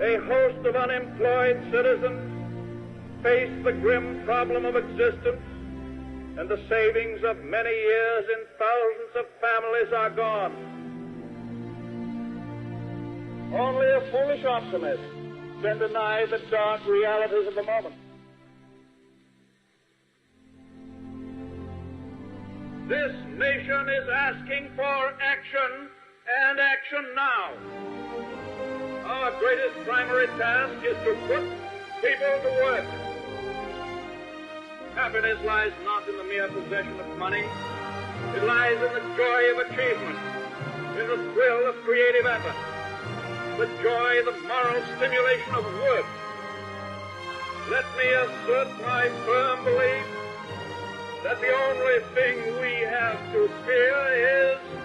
a host of unemployed citizens face the grim problem of existence, and the savings of many years in thousands of families are gone. Only a foolish optimist can deny the dark realities of the moment. This nation is asking for action, and action now. Our greatest primary task is to put people to work. Happiness lies not in the mere possession of money. It lies in the joy of achievement, in the thrill of creative effort, the joy, the moral stimulation of work. Let me assert my firm belief that the only thing we have to fear is